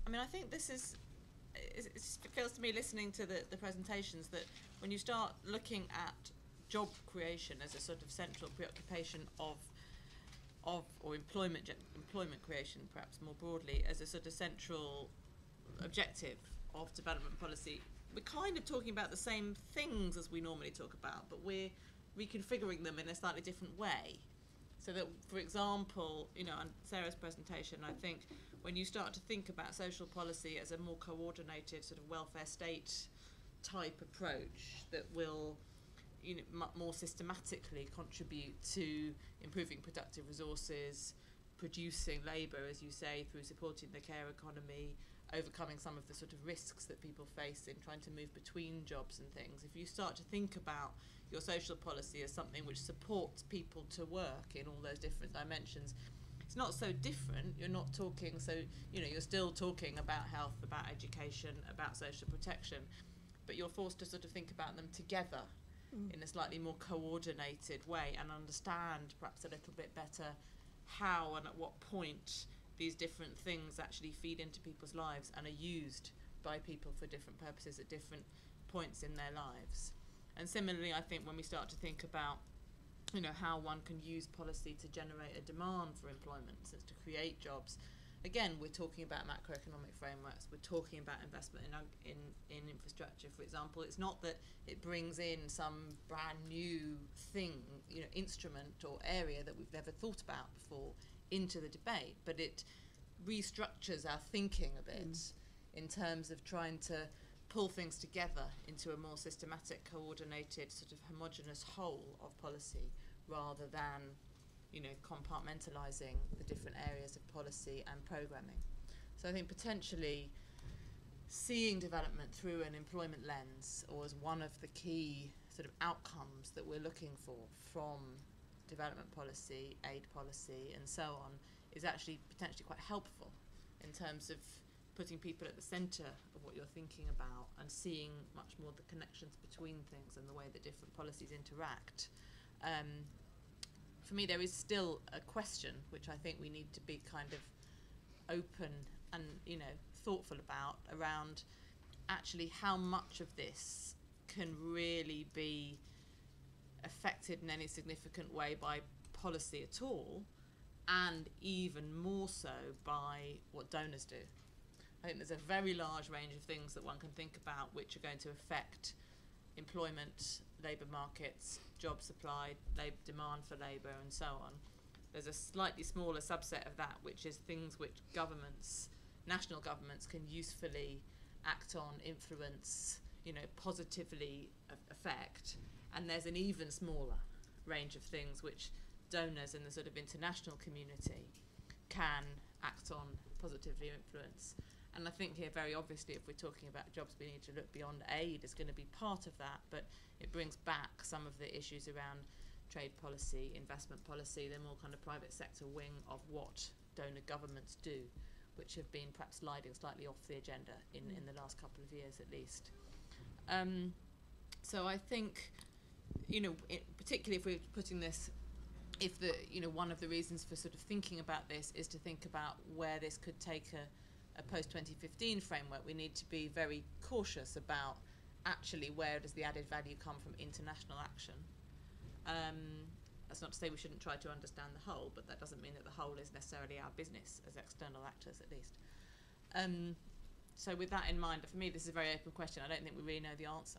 I mean, I think this is, it feels to me listening to the presentations that when you start looking at job creation as a sort of central preoccupation of or employment creation perhaps more broadly as a sort of central objective of development policy, we're kind of talking about the same things as we normally talk about, but we're reconfiguring them in a slightly different way. So that, for example, you know, on Sarah's presentation, I think when you start to think about social policy as a more coordinated sort of welfare state type approach that will, you know, more systematically contribute to improving productive resources, producing labour, as you say, through supporting the care economy, overcoming some of the sort of risks that people face in trying to move between jobs and things. If you start to think about your social policy as something which supports people to work in all those different dimensions, it's not so different. You're not talking, so, you know, you're still talking about health, about education, about social protection, but you're forced to sort of think about them together in a slightly more coordinated way and understand perhaps a little bit better how and at what point these different things actually feed into people's lives and are used by people for different purposes at different points in their lives. And similarly, I think when we start to think about, you know, how one can use policy to generate a demand for employment, so to create jobs, again, we're talking about macroeconomic frameworks, we're talking about investment in infrastructure, for example. It's not that it brings in some brand new thing, you know, instrument or area that we've never thought about before into the debate, but it restructures our thinking a bit in terms of trying to pull things together into a more systematic, coordinated, sort of homogenous whole of policy, rather than, you know, compartmentalising the different areas of policy and programming. So I think potentially seeing development through an employment lens, or as one of the key sort of outcomes that we're looking for from development policy, aid policy, and so on, is actually potentially quite helpful in terms of putting people at the centre of what you're thinking about and seeing much more the connections between things and the way that different policies interact. For me, there is still a question which I think we need to be kind of open and, you know, thoughtful about, around actually how much of this can really be affected in any significant way by policy at all, and even more so by what donors do. I think there's a very large range of things that one can think about which are going to affect employment, labour markets, job supply, demand for labour, and so on. There's a slightly smaller subset of that, which is things which governments, national governments, can usefully act on, influence, you know, positively affect. And there's an even smaller range of things which donors in the sort of international community can act on, positively influence. And I think here, very obviously, if we're talking about jobs, we need to look beyond aid is going to be part of that, but it brings back some of the issues around trade policy, investment policy, the more kind of private sector wing of what donor governments do, which have been perhaps sliding slightly off the agenda in the last couple of years at least. So I think, you know, particularly if we're putting this, if the, you know, one of the reasons for sort of thinking about this is to think about where this could take a post-2015 framework, we need to be very cautious about actually where does the added value come from international action. That's not to say we shouldn't try to understand the whole, but that doesn't mean that the whole is necessarily our business as external actors, at least. So with that in mind, for me, this is a very open question. I don't think we really know the answer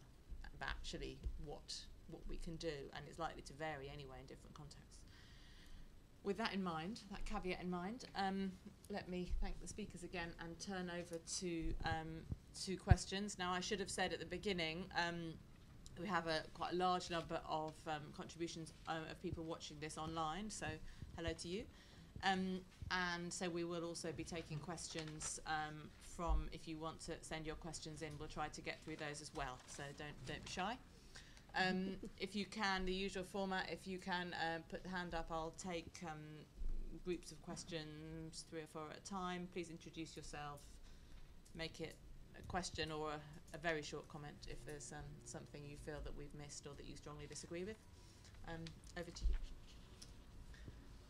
about actually what we can do, and it's likely to vary anyway in different contexts. With that in mind, that caveat in mind, let me thank the speakers again and turn over to questions. Now, I should have said at the beginning, we have quite a large number of contributions of people watching this online, so hello to you. And so we will also be taking questions from, if you want to send your questions in, we'll try to get through those as well, so don't be shy. If you can, the usual format, if you can put the hand up, I'll take groups of questions, 3 or 4 at a time. Please introduce yourself, make it a question or a very short comment if there's something you feel that we've missed or that you strongly disagree with. Over to you.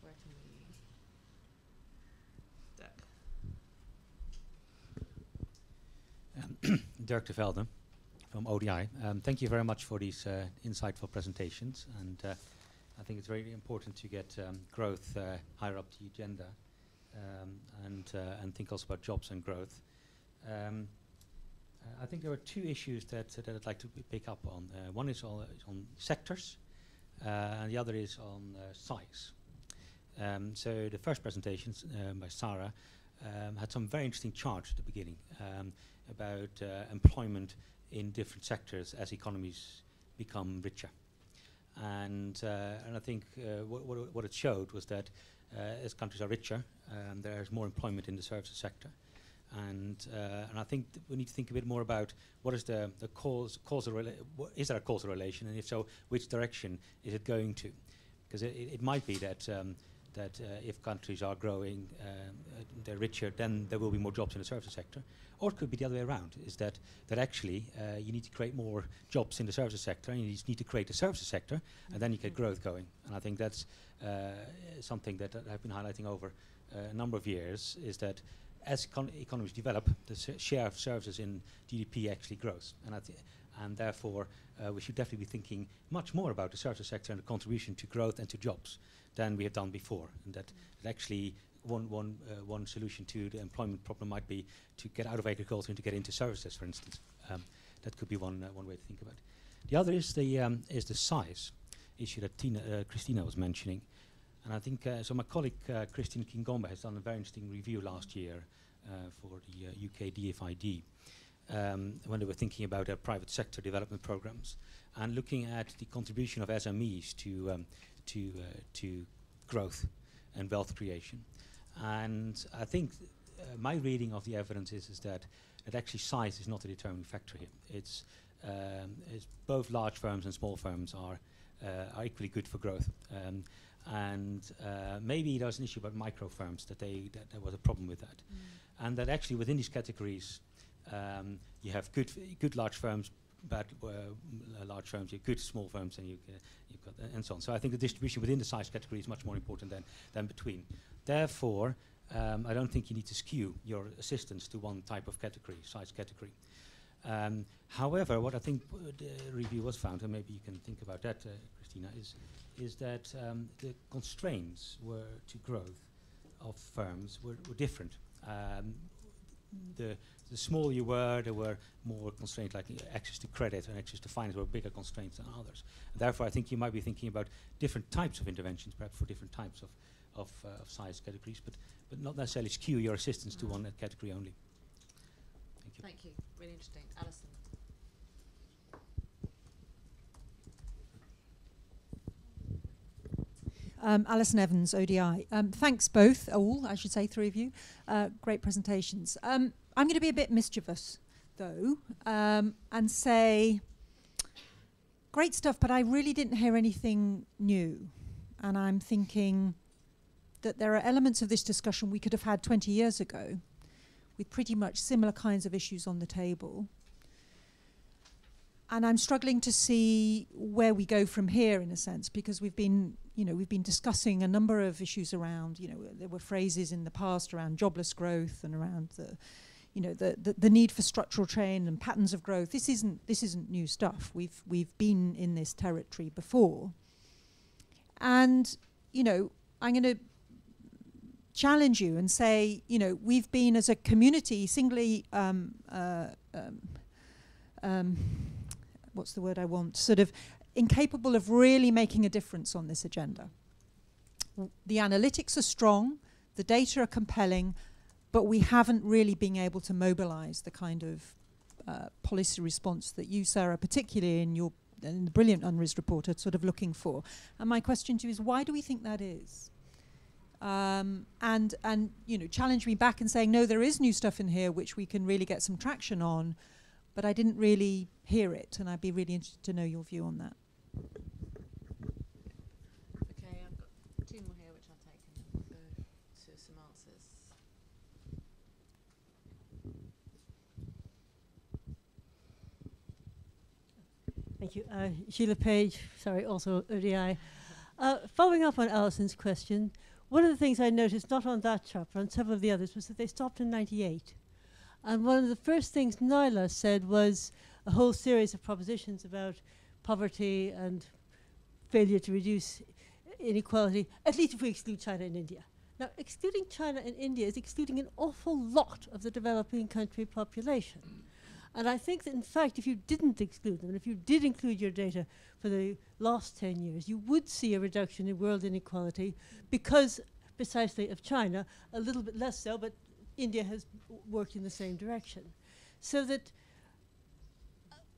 Where can we... Dirk. Dirk de Velde from ODI. Thank you very much for these insightful presentations, and I think it's very important to get growth higher up the agenda, and think also about jobs and growth. I think there are two issues that I'd like to pick up on. One is on sectors, and the other is on size. So the first presentation by Sarah had some very interesting charts at the beginning about employment in different sectors as economies become richer. And I think what it showed was that as countries are richer, there's more employment in the services sector. And I think we need to think a bit more about what is the causal is there a causal relation, and if so, which direction is it going to? Because it might be that if countries are growing, they're richer, then there will be more jobs in the services sector. Or it could be the other way around, is that actually you need to create more jobs in the services sector, and you just need to create the services sector, and then you get growth going. And I think that's something that I've been highlighting over a number of years, is that as economies develop, the share of services in GDP actually grows. And therefore, we should definitely be thinking much more about the services sector and the contribution to growth and to jobs than we have done before. And that actually one solution to the employment problem might be to get out of agriculture and to get into services, for instance. That could be one way to think about it. The other is the size issue that Christina was mentioning. And I think, so my colleague Christine Kingomba has done a very interesting review last year for the UK DFID, when they were thinking about their private sector development programs and looking at the contribution of SMEs to growth and wealth creation. And I think my reading of the evidence is that actually size is not a determining factor here. It's both large firms and small firms are equally good for growth. And maybe there was an issue about micro firms, that there was a problem with that. And that actually within these categories, you have good large firms, bad large firms, you have good small firms, and you've got and so on. So I think the distribution within the size category is much more important than between. Therefore, I don't think you need to skew your assistance to one type of category, size category. However, what I think the review was found, and maybe you can think about that, Christina, is that the constraints to growth of firms were different. The smaller you were, there were more constraints, like access to credit and access to finance were bigger constraints than others. And therefore, I think you might be thinking about different types of interventions, perhaps for different types of size categories, but not necessarily skew your assistance to one category only. Thank you. Thank you. Really interesting. Alison. Alison Evans, ODI. Thanks both, I should say, three of you. Great presentations. I'm going to be a bit mischievous, though, and say, great stuff, but I really didn't hear anything new. And I'm thinking that there are elements of this discussion we could have had 20 years ago with pretty much similar kinds of issues on the table. And I'm struggling to see where we go from here, in a sense, because we've been discussing a number of issues around, there were phrases in the past around jobless growth and around the need for structural change and patterns of growth. This isn't new stuff. We've been in this territory before. And, I'm going to challenge you and say, we've been as a community singly what's the word I want, sort of incapable of really making a difference on this agenda. The analytics are strong, the data are compelling, but we haven't really been able to mobilize the kind of policy response that you, Sarah, particularly in the brilliant UNRIS report, are sort of looking for. And my question to you is, why do we think that is? And challenge me back and saying, no, there is new stuff in here which we can really get some traction on, but I didn't really hear it, and I'd be really interested to know your view on that. Okay, I've got two more here which I'll take, and then we'll go to some answers. Thank you. Sheila Page, also ODI. Following up on Alison's question, one of the things I noticed, not on that chart, but on several of the others, was that they stopped in 98. And one of the first things Naila said was a whole series of propositions about poverty and failure to reduce inequality, at least if we exclude China and India. Now, excluding China and India is excluding an awful lot of the developing country population. And I think that, in fact, if you didn't exclude them, and if you did include your data for the last 10 years, you would see a reduction in world inequality because, precisely, of China, a little bit less so, but India has worked in the same direction. So that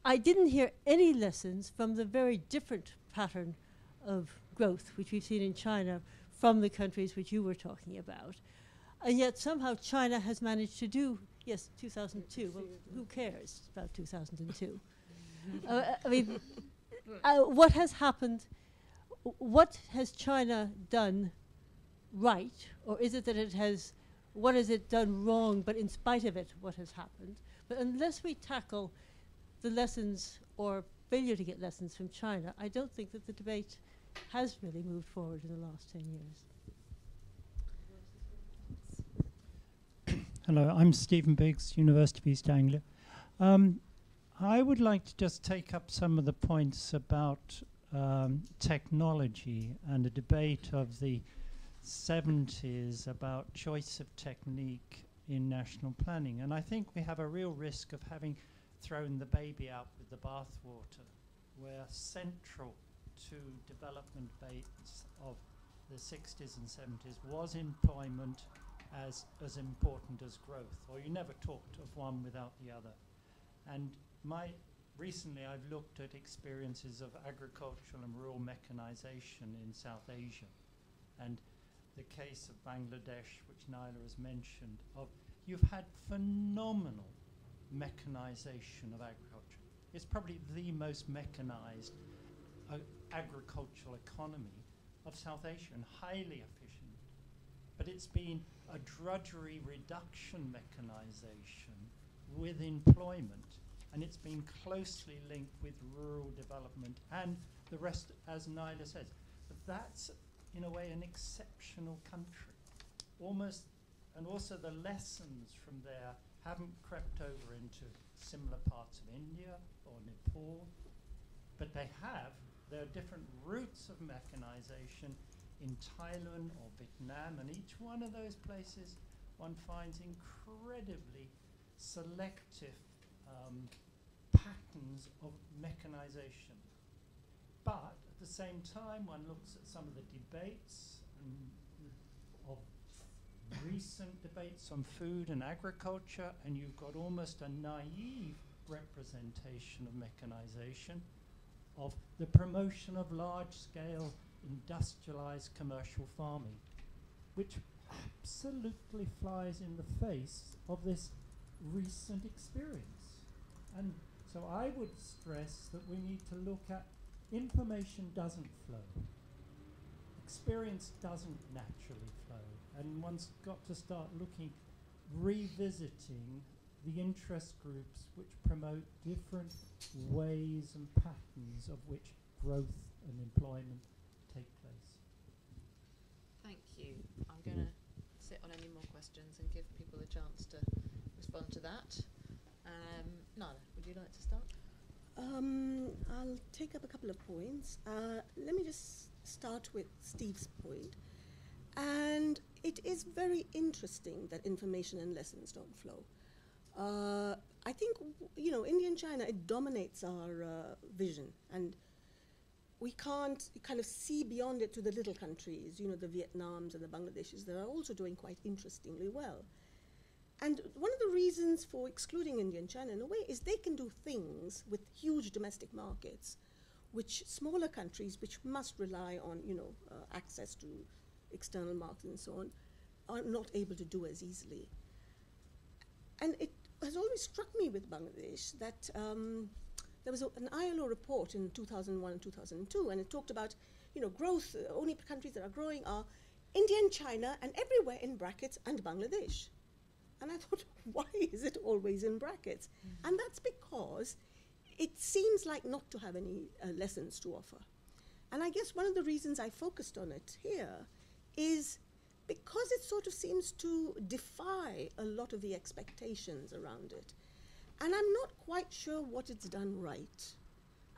I didn't hear any lessons from the very different pattern of growth which we've seen in China from the countries which you were talking about. And yet somehow China has managed to do, yes, 2002, well, who cares about 2002? I mean, what has happened, what has China done right, or is it that it has, what has it done wrong, but in spite of it, what has happened? But unless we tackle the lessons or failure to get lessons from China, I don't think that the debate has really moved forward in the last 10 years. Hello, I'm Stephen Biggs, University of East Anglia. I would like to just take up some of the points about technology and a debate of the 70s about choice of technique in national planning. And I think we have a real risk of having thrown the baby out with the bathwater, where central to development debates of the 60s and 70s was employment as important as growth, or you never talked of one without the other. And recently I've looked at experiences of agricultural and rural mechanization in South Asia, and the case of Bangladesh, which Naila has mentioned, you've had phenomenal mechanization of agriculture. It's probably the most mechanized agricultural economy of South Asia and highly efficient. But it's been a drudgery reduction mechanization with employment, and it's been closely linked with rural development and the rest, as Naila says. But that's, in a way, an exceptional country. Almost, and also the lessons from there haven't crept over into similar parts of India or Nepal, but they have. There are different routes of mechanization in Thailand or Vietnam, and each one of those places one finds incredibly selective patterns of mechanization. But at the same time, one looks at some of the debates of recent debates on food and agriculture, and you've got almost a naive representation of mechanization, of the promotion of large-scale industrialized commercial farming, which absolutely flies in the face of this recent experience. And so I would stress that we need to look at information doesn't flow. Experience doesn't naturally flow. And one's got to start revisiting the interest groups which promote different ways and patterns of which growth and employment take place. Thank you. I'm going to sit on any more questions and give people a chance to respond to that. Nala, would you like to start? I'll take up a couple of points. Let me just start with Steve's point. And it is very interesting that information and lessons don't flow. I think, India and China, it dominates our vision. And we can't kind of see beyond it to the little countries, the Vietnams and the Bangladeshis that are also doing quite interestingly well. And one of the reasons for excluding India and China, in a way, is they can do things with huge domestic markets, which smaller countries, which must rely on, access to external markets and so on, are not able to do as easily. And it has always struck me with Bangladesh that there was an ILO report in 2001 and 2002, and it talked about, growth. Only countries that are growing are India and China, and everywhere in brackets, and Bangladesh. And I thought, why is it always in brackets? And that's because it seems like not to have any lessons to offer. And I guess one of the reasons I focused on it here is because it sort of seems to defy a lot of the expectations around it. And I'm not quite sure what it's done right.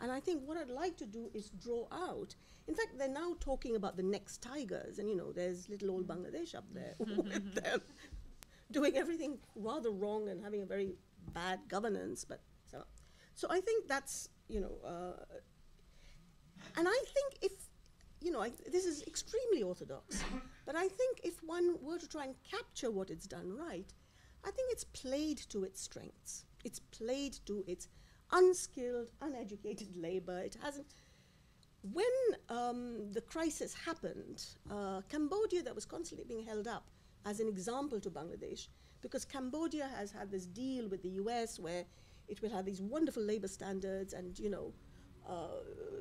And I think what I'd like to do is draw out. In fact, they're now talking about the next tigers, and there's little old Bangladesh up there with them doing everything rather wrong and having a very bad governance. But so I think that's and I think if this is extremely orthodox, but I think if one were to try and capture what it's done right, I think it's played to its strengths. It's played to its unskilled, uneducated labor. It hasn't. When the crisis happened, Cambodia, that was constantly being held up as an example to Bangladesh, because Cambodia has had this deal with the US where it will have these wonderful labor standards and,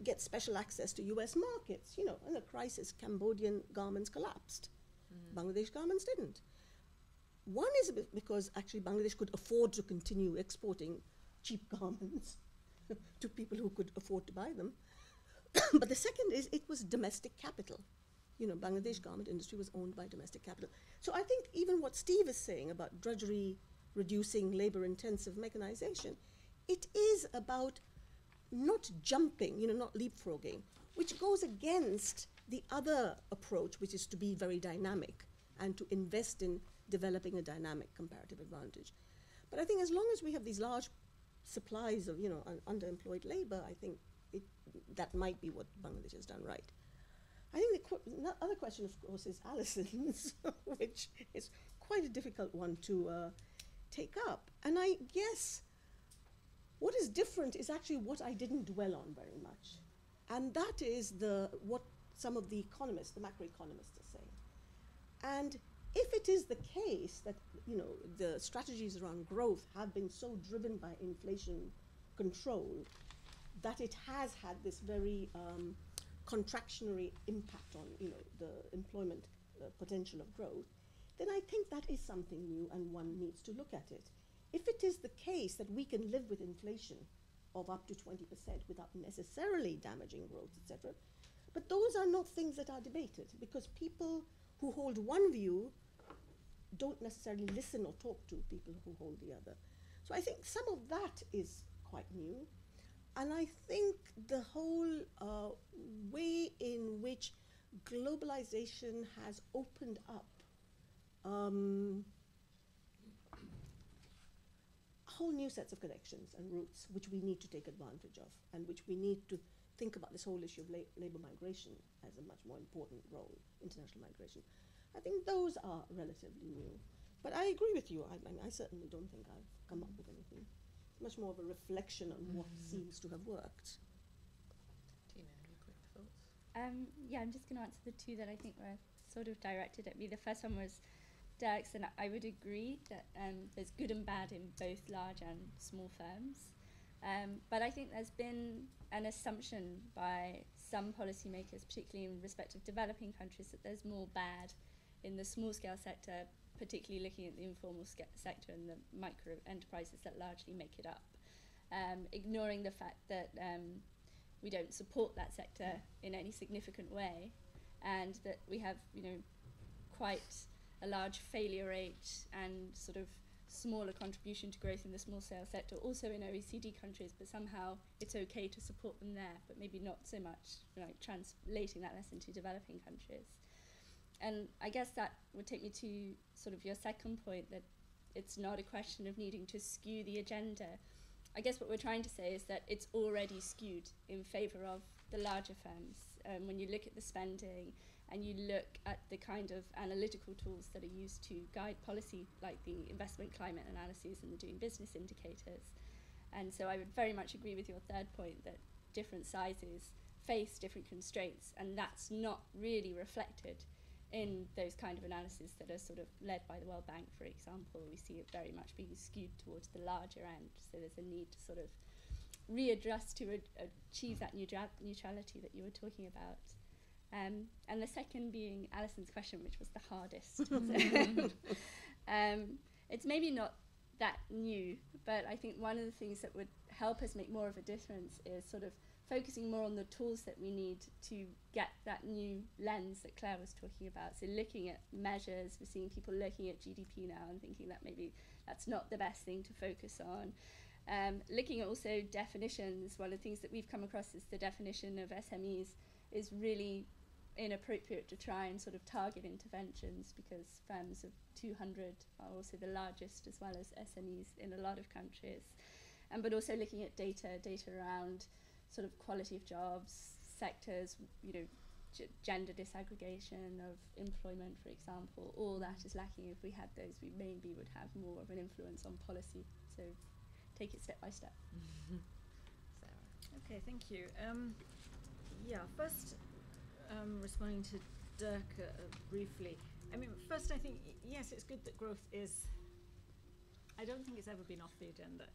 get special access to US markets. In the crisis, Cambodian garments collapsed. Bangladesh garments didn't. One is because actually Bangladesh could afford to continue exporting cheap garments to people who could afford to buy them. But the second is it was domestic capital. Bangladesh garment industry was owned by domestic capital. So I think even what Steve is saying about drudgery, reducing labor-intensive mechanization, it is about not jumping, not leapfrogging, which goes against the other approach, which is to be very dynamic and to invest in developing a dynamic comparative advantage. But I think as long as we have these large supplies of, underemployed labor, I think that might be what Bangladesh has done right. I think the other question, of course, is Alison's, which is quite a difficult one to take up. And I guess what is different is actually what I didn't dwell on very much. And that is what some of the economists, the macroeconomists, are saying. And if it is the case that the strategies around growth have been so driven by inflation control that it has had this very contractionary impact on the employment potential of growth, then I think that is something new and one needs to look at it. If it is the case that we can live with inflation of up to 20% without necessarily damaging growth, etc., but those are not things that are debated, because people who hold one view don't necessarily listen or talk to people who hold the other. So I think some of that is quite new. And I think the whole way in which globalization has opened up whole new sets of connections and routes which we need to take advantage of, and which we need to think about this whole issue of labor migration as a much more important role, international migration. I think those are relatively new. But I agree with you. I certainly don't think I've come up with anything. It's much more of a reflection on what seems to have worked. Tina, any quick thoughts? Yeah, I'm just going to answer the two that I think were sort of directed at me. The first one was Dirk's, and I would agree that there's good and bad in both large and small firms. But I think there's been an assumption by some policymakers, particularly in respect of developing countries, that there's more bad in the small-scale sector, particularly looking at the informal sector and the micro enterprises that largely make it up, ignoring the fact that we don't support that sector in any significant way, and that we have, quite a large failure rate and sort of smaller contribution to growth in the small-scale sector, also in OECD countries, but somehow it's okay to support them there, but maybe not so much translating that lesson to developing countries. And I guess that would take me to sort of your second point, that it's not a question of needing to skew the agenda. I guess what we're trying to say is that it's already skewed in favour of the larger firms. When you look at the spending and you look at the kind of analytical tools that are used to guide policy, like the investment climate analyses and the doing business indicators. And so I would very much agree with your third point, that different sizes face different constraints, and that's not really reflected in those kind of analyses that are sort of led by the World Bank, for example. We see it very much being skewed towards the larger end, so there's a need to sort of readjust to achieve that neutrality that you were talking about. And the second being Alison's question, which was the hardest. It's maybe not that new, but I think one of the things that would help us make more of a difference is sort of focusing more on the tools that we need to get that new lens that Claire was talking about. So looking at measures, we're seeing people looking at GDP now and thinking that maybe that's not the best thing to focus on. Looking at also definitions, one of the things that we've come across is the definition of SMEs is really inappropriate to try and sort of target interventions, because firms of 200 are also the largest, as well as SMEs in a lot of countries. But also looking at data around sort of quality of jobs, sectors, you know, gender disaggregation of employment, for example. All that is lacking. If we had those, we maybe would have more of an influence on policy. So take it step by step. Sarah. Okay, thank you. First, responding to Dirk briefly. I mean, first, I think, yes, it's good that growth is, I don't think it's ever been off the agenda.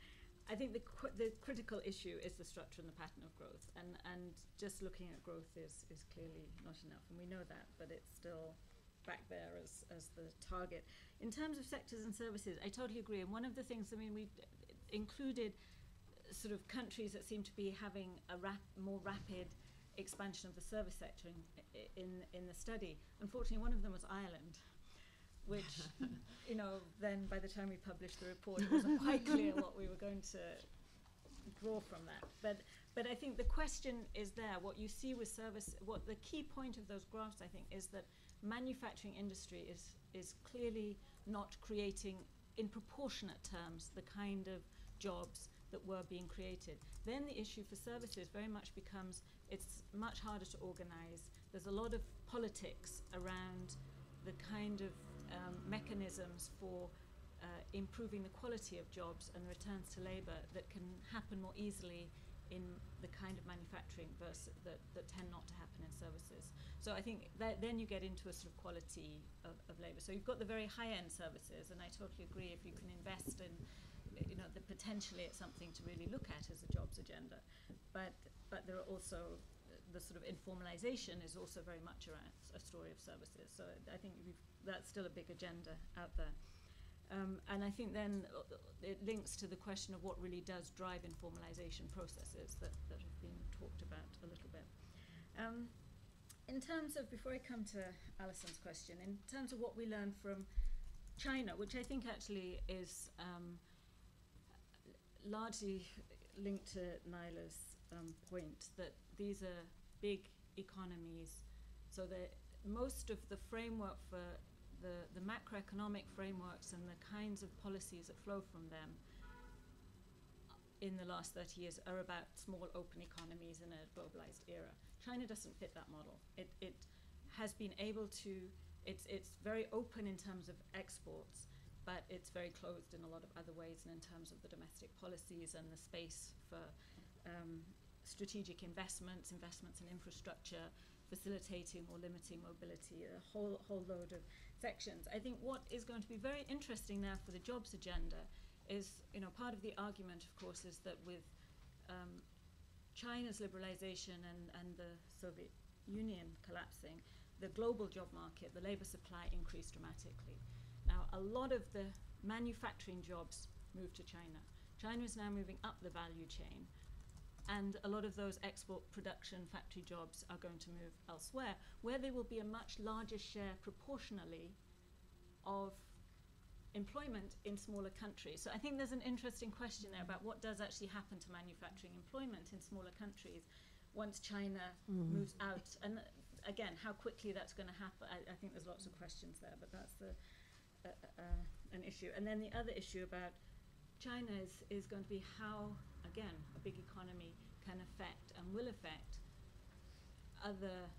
I think the critical issue is the structure and the pattern of growth, and just looking at growth is clearly not enough, and we know that, but it's still back there as the target. In terms of sectors and services, I totally agree, and one of the things, I mean, we included sort of countries that seem to be having a more rapid expansion of the service sector in the study. Unfortunately, one of them was Ireland, which, you know, then by the time we published the report, it wasn't quite clear what we were going to draw from that. But I think the question is there. What you see with service, what the key point of those graphs, I think, is that manufacturing industry is clearly not creating, in proportionate terms, the kind of jobs that were being created. Then the issue for services very much becomes, it's much harder to organize. There's a lot of politics around the kind of mechanisms for improving the quality of jobs and returns to labor that can happen more easily in the kind of manufacturing versus that tend not to happen in services. So I think that then you get into a sort of quality of labor. So you've got the very high-end services, and I totally agree, if you can invest in, you know, potentially it's something to really look at as a jobs agenda. But there are also the sort of informalization is also very much around a story of services. So I think that's still a big agenda out there. And I think then it links to the question of what really does drive informalization processes that have been talked about a little bit. In terms of, before I come to Alison's question, in terms of what we learned from China, which I think actually is largely linked to Nyla's point, that these are big economies, so that most of the framework for the macroeconomic frameworks and the kinds of policies that flow from them in the last 30 years are about small open economies in a globalized era. China doesn't fit that model. It has been able to, it's very open in terms of exports, but it's very closed in a lot of other ways, and in terms of the domestic policies and the space for strategic investments in infrastructure, facilitating or limiting mobility, a whole load of sections. I think what is going to be very interesting now for the jobs agenda is, you know, part of the argument, of course, is that with China's liberalization and the Soviet Union collapsing, the global job market, the labor supply increased dramatically. Now, a lot of the manufacturing jobs moved to China. China is now moving up the value chain, and a lot of those export production factory jobs are going to move elsewhere, where there will be a much larger share proportionally of employment in smaller countries. So I think there's an interesting question there about what does actually happen to manufacturing employment in smaller countries once China moves out. And again, how quickly that's going to happen, I think there's lots of questions there, but that's an issue. And then the other issue about China is going to be how, again, a big economy can affect and will affect other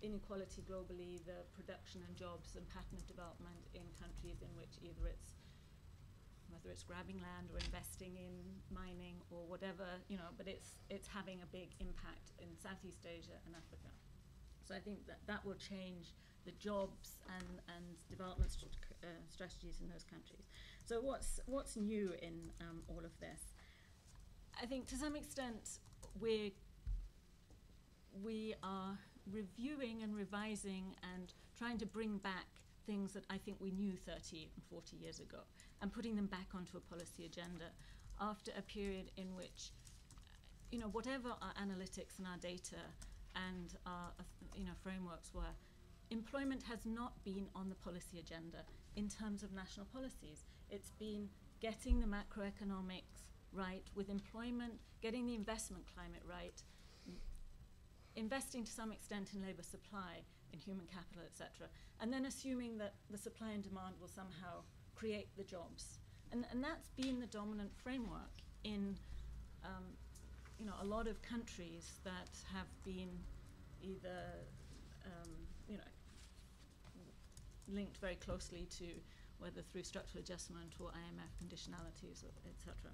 inequality globally, the production and jobs and pattern of development in countries in which whether it's grabbing land or investing in mining or whatever, you know, but it's having a big impact in Southeast Asia and Africa. So I think that will change the jobs and development strategies in those countries. So what's new in all of this? I think to some extent we are reviewing and revising and trying to bring back things that I think we knew 30 and 40 years ago and putting them back onto a policy agenda after a period in which, you know, whatever our analytics and our data and our, you know, frameworks were, employment has not been on the policy agenda in terms of national policies. It's been getting the macroeconomics right with employment, getting the investment climate right, investing to some extent in labour supply, in human capital, etc., and then assuming that the supply and demand will somehow create the jobs. And that's been the dominant framework in you know, a lot of countries that have been either you know, linked very closely to whether through structural adjustment or IMF conditionalities, etc.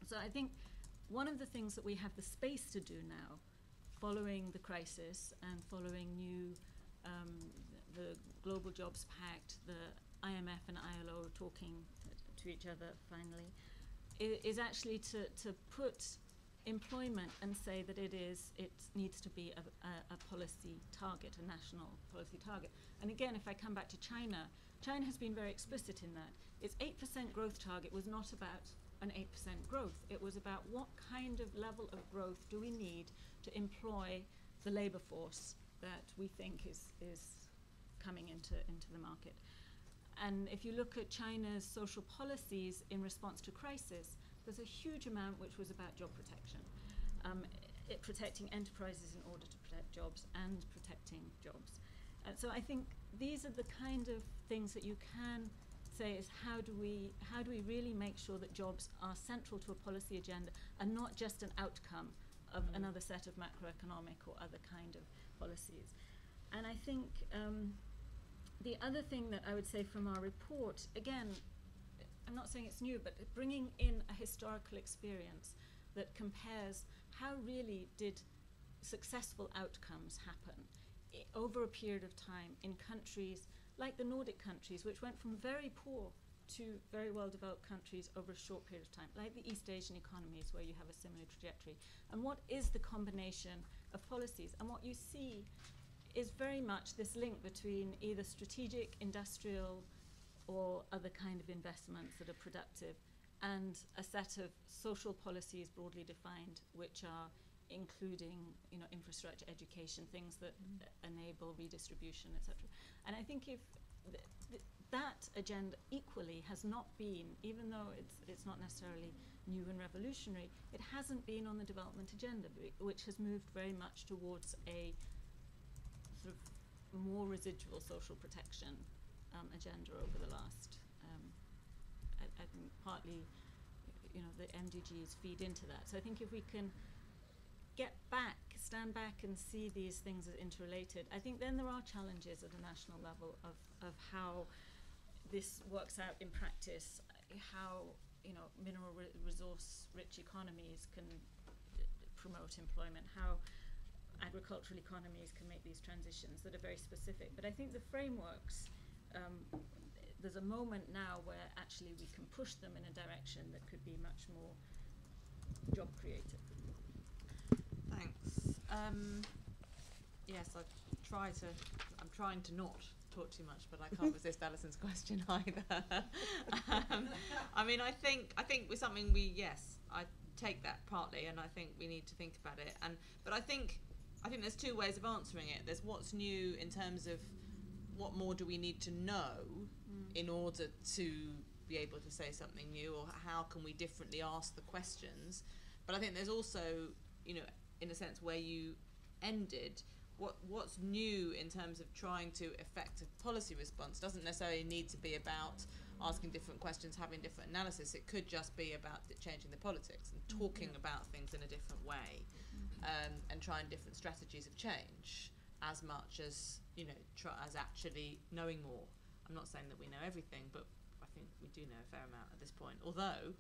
So I think one of the things that we have the space to do now, following the crisis and following new the Global Jobs Pact, the IMF and ILO talking to each other finally, is actually to put employment and say that it needs to be a policy target, a national policy target. And again, if I come back to China, China has been very explicit in that. Its 8% growth target was not about an 8% growth. It was about what kind of level of growth do we need to employ the labor force that we think is coming into the market. And if you look at China's social policies in response to crisis, there's a huge amount which was about job protection. Protecting enterprises in order to protect jobs and protecting jobs. So I think these are the kind of things that you can say is how do we really make sure that jobs are central to a policy agenda and not just an outcome of another set of macroeconomic or other kind of policies. And I think the other thing that I would say from our report, again, I'm not saying it's new, but bringing in a historical experience that compares how really did successful outcomes happen over a period of time in countries like the Nordic countries, which went from very poor to very well-developed countries over a short period of time, like the East Asian economies where you have a similar trajectory. And what is the combination of policies? And what you see is very much this link between either strategic, industrial, or other kind of investments that are productive, and a set of social policies broadly defined, which are including, you know, infrastructure, education, things that enable redistribution, etc. And I think if that agenda equally has not been, even though it's not necessarily new and revolutionary, it hasn't been on the development agenda, which has moved very much towards a sort of more residual social protection agenda over the last, I think partly, you know, the MDGs feed into that. So I think if we can stand back and see these things as interrelated, I think then there are challenges at a national level of how this works out in practice, how, you know, mineral resource-rich economies can promote employment, how agricultural economies can make these transitions that are very specific. But I think the frameworks, there's a moment now where actually we can push them in a direction that could be much more job creative. Thanks. Yes, I'm trying to not talk too much, but I can't resist Alison's question either. I mean, I think with something I take that partly, and I think we need to think about it. But I think there's two ways of answering it. There's what's new in terms of what more do we need to know in order to be able to say something new, or how can we differently ask the questions. But I think there's also, you know, in a sense where you ended, what's new in terms of trying to effect a policy response doesn't necessarily need to be about asking different questions, having different analysis. It could just be about changing the politics and talking about things in a different way, and trying different strategies of change, as much as, you know, as actually knowing more. I'm not saying that we know everything, but I think we do know a fair amount at this point. Although,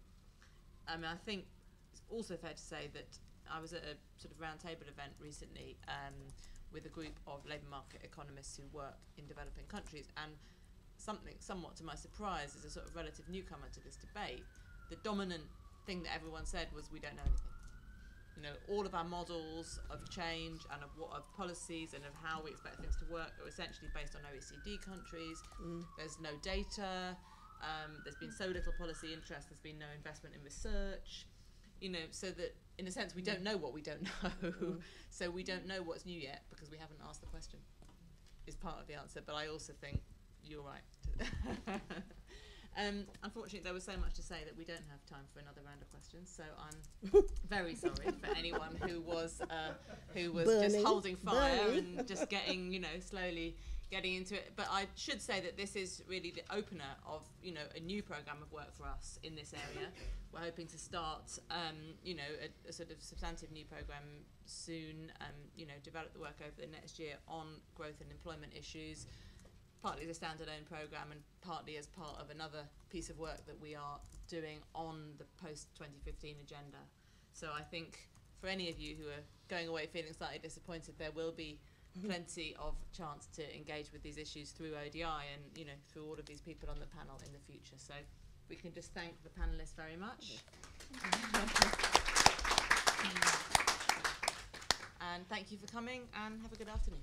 I mean, I think it's also fair to say that I was at a sort of roundtable event recently with a group of labour market economists who work in developing countries, and somewhat to my surprise, as a sort of relative newcomer to this debate, the dominant thing that everyone said was, we don't know anything. You know, all of our models of change and of policies and of how we expect things to work are essentially based on OECD countries. There's no data. There's been so little policy interest. There's been no investment in research. you know, so that in a sense we don't know what we don't know. So we don't know what's new yet because we haven't asked the question, is part of the answer. But I also think you're right. Unfortunately, there was so much to say that we don't have time for another round of questions. So I'm very sorry for anyone who was just holding fire and just getting, you know, slowly getting into it. But I should say that this is really the opener of, you know, a new programme of work for us in this area. We're hoping to start, you know, a sort of substantive new programme soon, you know, develop the work over the next year on growth and employment issues, partly as a standalone programme and partly as part of another piece of work that we are doing on the post-2015 agenda. So I think for any of you who are going away feeling slightly disappointed, there will be plenty of chance to engage with these issues through ODI and, you know, through all of these people on the panel in the future. So we can just thank the panellists very much. And thank you for coming and have a good afternoon.